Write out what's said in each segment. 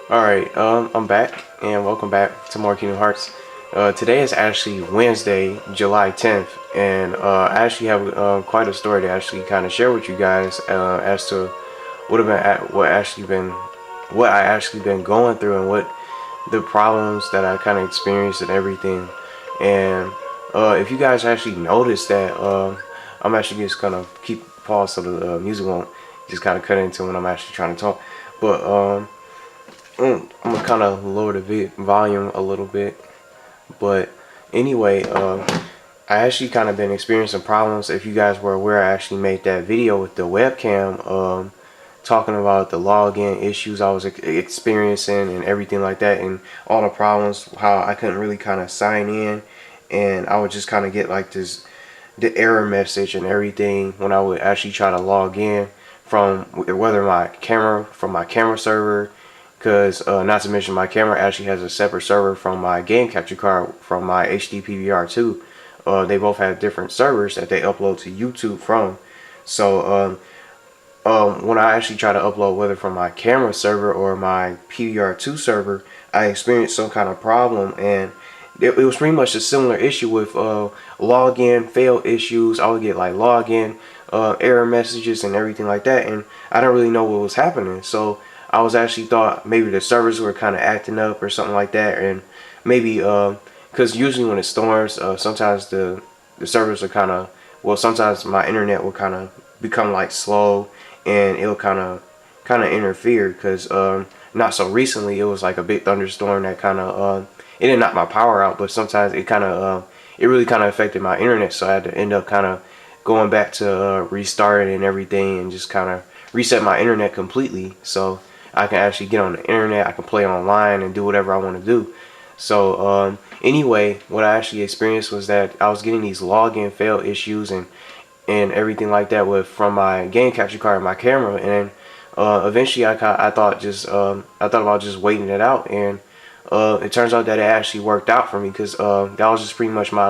Alright, I'm back, and welcome back to more Kingdom Hearts. Today is actually Wednesday, July 10th, and I actually have quite a story to actually kind of share with you guys as to what I actually been going through and what the problems that I kind of experienced and everything. And if you guys actually notice that, I'm actually just gonna keep pause so the music won't just kind of cut into when I'm actually trying to talk. But I'm gonna kind of lower the volume a little bit, but anyway, I actually kind of been experiencing problems. If you guys were aware, I actually made that video with the webcam, talking about the login issues I was experiencing and everything like that, and all the problems, how I couldn't really kind of sign in, and I would just kind of get like the error message and everything when I would actually try to log in from whether from my camera server, because not to mention my camera actually has a separate server from my game capture card from my HD PVR2. They both have different servers that they upload to YouTube from. So when I actually try to upload whether from my camera server or my PVR2 server, I experienced some kind of problem, and it was pretty much a similar issue with login fail issues. I would get like login error messages and everything like that, and I don't really know what was happening. So I was actually thought maybe the servers were kind of acting up or something like that, and maybe because usually when it storms, sometimes the servers are kind of, well, sometimes my internet will kind of become like slow, and it'll kind of interfere, because not so recently it was like a big thunderstorm that kind of it didn't knock my power out, but sometimes it kind of it really kind of affected my internet, so I had to end up kind of going back to restart it and everything, and just kind of reset my internet completely, so I can actually get on the internet, I can play online and do whatever I want to do. So anyway, what I actually experienced was that I was getting these login fail issues and everything like that with from my game capture card and my camera, and eventually I thought about just waiting it out, and it turns out that it actually worked out for me, because that was just pretty much my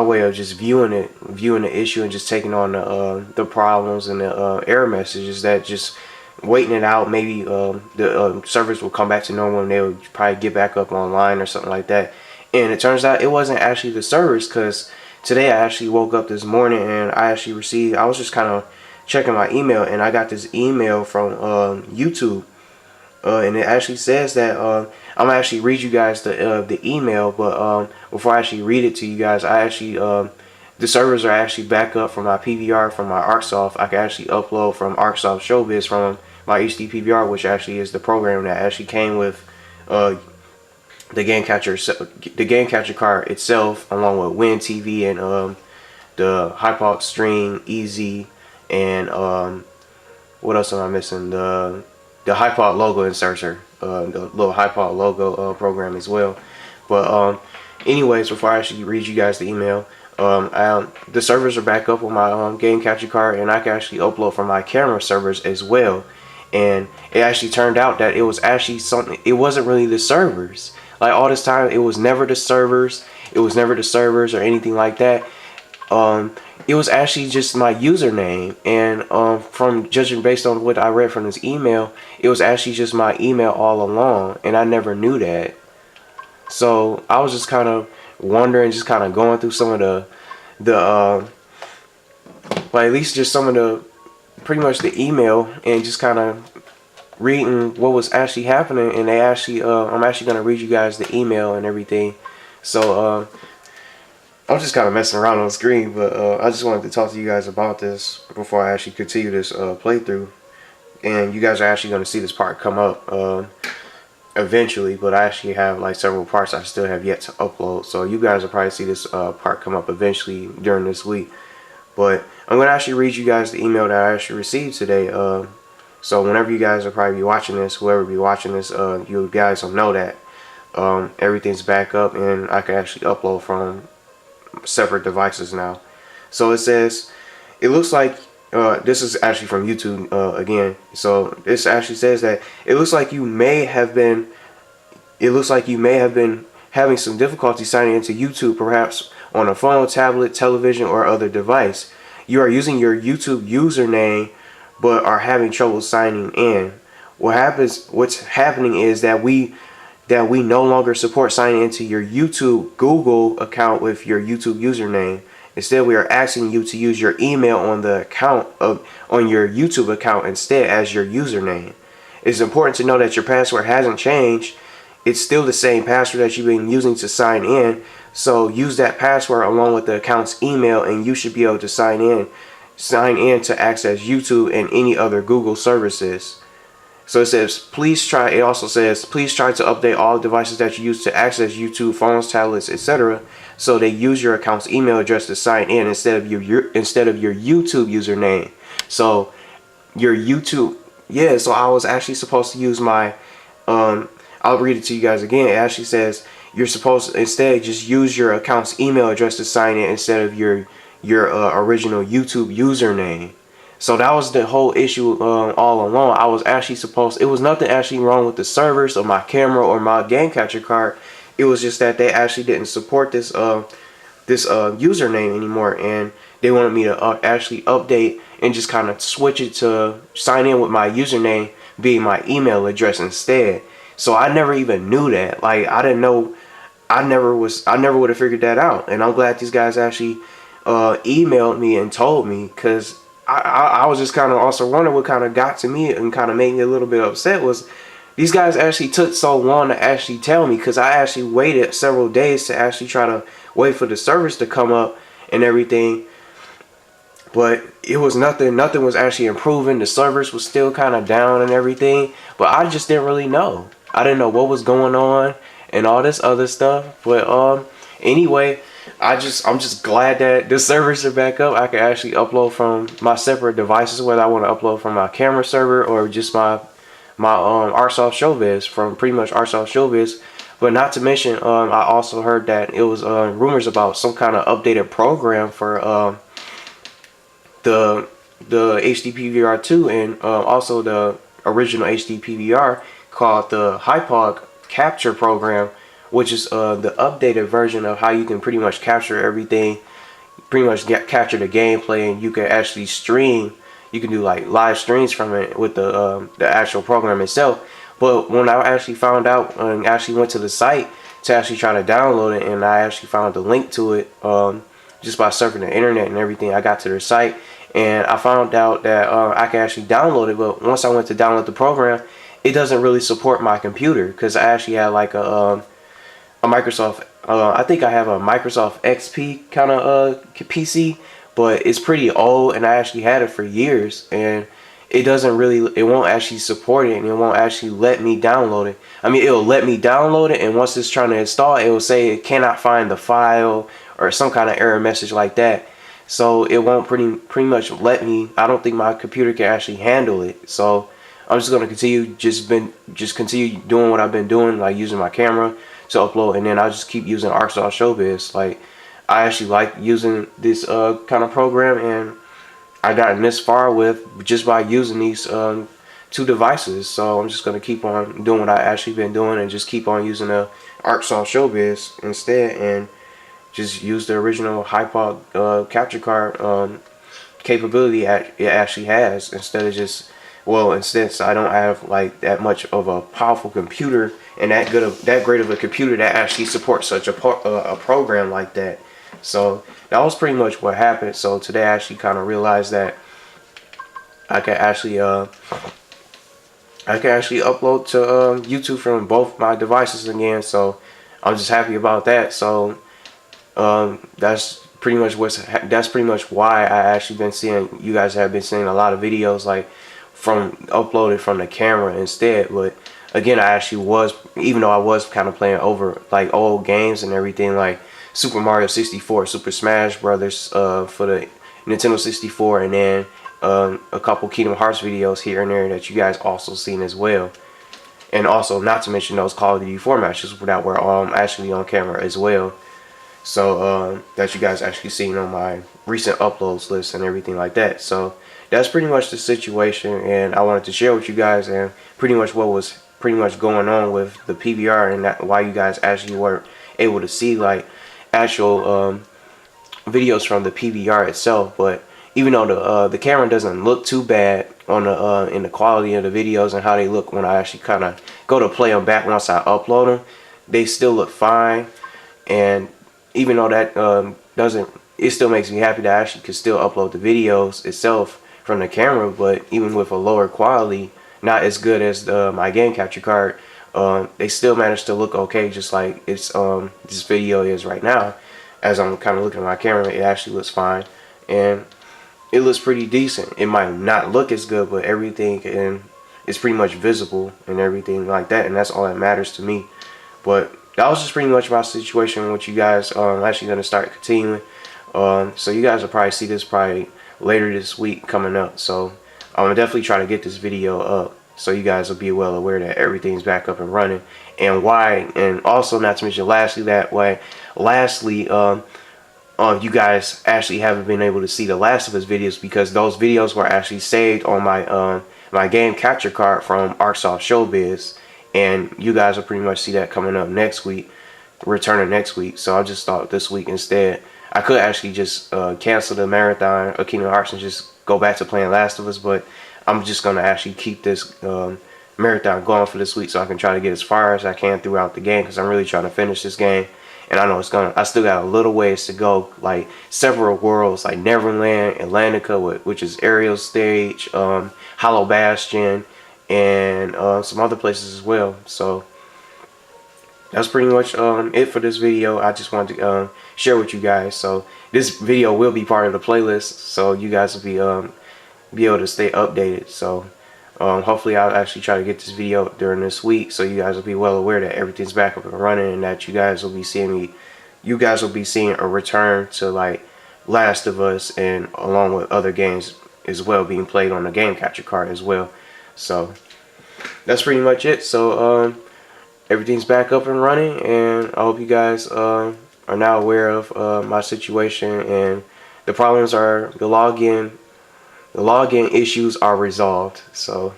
way of just viewing the issue and just taking on the problems and the error messages, that just waiting it out. Maybe the servers will come back to normal and they would probably get back up online or something like that. And it turns out it wasn't actually the servers, because today I actually woke up this morning and I was just kind of checking my email, and I got this email from YouTube, and it actually says that I'm gonna actually read you guys the email, but before I actually read it to you guys, I actually the servers are actually back up from my PVR from my ArcSoft. I can actually upload from ArcSoft Showbiz from my HD PVR, which actually is the program that actually came with the game capture card itself, along with WinTV and the Hypox Stream Easy, and what else am I missing? The Hypod logo inserter, the little Hypod logo program as well. But anyways, before I actually read you guys the email, the servers are back up on my game capture card, and I can actually upload from my camera servers as well. And it actually turned out that it was actually something. It wasn't really the servers. Like all this time, it was never the servers. It was never the servers or anything like that. It was actually just my username, and from judging based on what I read from this email, it was actually just my email all along, and I never knew that. So I was just kind of wondering, just kind of going through some of like at least just some of the pretty much the email, and just kind of reading what was actually happening. And they actually I'm actually gonna read you guys the email and everything. So I'm just kind of messing around on the screen, but I just wanted to talk to you guys about this before I actually continue this playthrough. And you guys are actually going to see this part come up eventually, but I actually have like several parts I still have yet to upload. So you guys will probably see this part come up eventually during this week. But I'm going to actually read you guys the email that I actually received today. So whenever you guys will probably be watching this, whoever be watching this, you guys will know that everything's back up, and I can actually upload from separate devices now. So it says, it looks like this is actually from YouTube again. So this actually says that it looks like you may have been having some difficulty signing into YouTube, perhaps on a phone, tablet, television, or other device. You are using your YouTube username but are having trouble signing in. what's happening is that we no longer support signing into your YouTube Google account with your YouTube username. Instead, we are asking you to use your email on the account on your YouTube account instead as your username. It's important to know that your password hasn't changed. It's still the same password that you've been using to sign in. So use that password along with the account's email, and you should be able to sign in to access YouTube and any other Google services. So it says, it also says, please try to update all devices that you use to access YouTube, phones, tablets, etc. So they use your account's email address to sign in instead of your YouTube username. So your YouTube, yeah, so I was actually supposed to use my, I'll read it to you guys again. It actually says, you're supposed to instead just use your account's email address to sign in instead of your original YouTube username. So that was the whole issue all along. I was actually it was nothing actually wrong with the servers or my camera or my game capture card. It was just that they actually didn't support this username anymore, and they wanted me to actually update and just kind of switch it to sign in with my username being my email address instead. So I never even knew that. Like, I didn't know. I never would have figured that out. And I'm glad these guys actually emailed me and told me, because I was just kind of also wondering what kind of got to me and kind of made me a little bit upset was these guys actually took so long to actually tell me, because I actually waited several days to actually try to wait for the service to come up and everything. But it was nothing was actually improving. The servers was still kind of down and everything. But I just didn't really know. I didn't know what was going on and all this other stuff. But anyway, I'm just glad that the servers are back up. I can actually upload from my separate devices, whether I want to upload from my camera server or just my Artsoft Showbiz, from pretty much Artsoft Showbiz. But not to mention, I also heard that it was rumors about some kind of updated program for the HD PVR 2 and also the original HD PVR called the HiPog Capture program, which is the updated version of how you can pretty much capture everything, pretty much capture the gameplay, and you can actually stream. You can do like live streams from it with the actual program itself. But when I actually found out and actually went to the site to actually try to download it, and I actually found the link to it just by surfing the internet and everything, I got to their site and I found out that I can actually download it. But once I went to download the program, it doesn't really support my computer, because I actually had like a Microsoft, I think I have a Microsoft XP kind of PC, but it's pretty old and I actually had it for years, and it won't actually support it, and it won't actually let me download it. I mean, it'll let me download it, and once it's trying to install it, it will say it cannot find the file or some kind of error message like that. So it won't pretty much let me. I don't think my computer can actually handle it. So I'm just gonna continue continue doing what I've been doing, like using my camera to upload, and then I'll just keep using Artsoft Showbiz. Like, I actually like using this kind of program, and I gotten this far with just by using these two devices. So I'm just gonna keep on doing what I actually been doing and just keep on using the Artsoft Showbiz instead, and just use the original HiPog capture card capability it actually has, instead of just, well, instead I don't have like that much of a powerful computer and that great of a computer that actually supports such a program like that. So that was pretty much what happened. So today I actually kind of realized that I can actually upload to YouTube from both my devices again. So I'm just happy about that. So that's pretty much why I actually been seeing, you guys have been seeing a lot of videos like from uploaded from the camera instead. But again, I actually was, even though I was kind of playing over like old games and everything, like Super Mario 64, Super Smash Brothers for the Nintendo 64, and then a couple Kingdom Hearts videos here and there that you guys also seen as well. And also, not to mention those Call of Duty 4 matches that were actually on camera as well. So that you guys actually seen on my recent uploads list and everything like that. So that's pretty much the situation, and I wanted to share with you guys and pretty much what was pretty much going on with the PVR, and why you guys actually were able to see like actual videos from the PVR itself. But even though the camera doesn't look too bad on the in the quality of the videos and how they look when I actually kind of go to play them back once I upload them. They still look fine, and even though that doesn't, it still makes me happy that I actually can still upload the videos itself from the camera. But even with a lower quality, not as good as my game capture card, they still manage to look okay, just like it's this video is right now. As I'm kind of looking at my camera, it actually looks fine, and it looks pretty decent. It might not look as good, but everything and it's pretty much visible and everything like that, and that's all that matters to me. But that was just pretty much my situation with you guys. I'm actually going to start continuing. So you guys will probably see this probably later this week coming up. So I'm going to definitely try to get this video up so you guys will be well aware that everything's back up and running. And why, and also not to mention lastly, you guys actually haven't been able to see the Last of Us videos because those videos were actually saved on my my game capture card from ArcSoft Showbiz, and you guys will pretty much see that coming up next week, returning next week. So I just thought this week instead I could actually just cancel the marathon of Kingdom Hearts and just go back to playing Last of Us, but I'm just gonna actually keep this marathon going for this week so I can try to get as far as I can throughout the game, because I'm really trying to finish this game. And I know I still got a little ways to go, like several worlds like Neverland, Atlantica, which is Ariel's stage, Hollow Bastion, and some other places as well. So that's pretty much it for this video. I just wanted to share with you guys. So this video will be part of the playlist, so you guys will be able to stay updated. So hopefully I'll actually try to get this video up during this week, so you guys will be well aware that everything's back up and running, and that you guys will be seeing a return to like Last of Us, and along with other games as well being played on the game capture card as well. So that's pretty much it. So everything's back up and running, and I hope you guys are now aware of my situation, and the problems are the login issues are resolved. So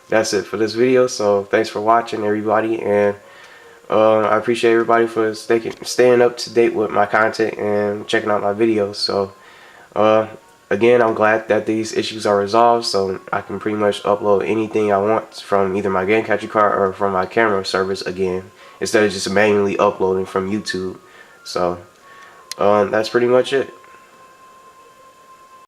that's it for this video. So thanks for watching, everybody, and I appreciate everybody for staying up to date with my content and checking out my videos. So again, I'm glad that these issues are resolved, so I can pretty much upload anything I want from either my game capture card or from my camera service again, instead of just manually uploading from YouTube. So that's pretty much it.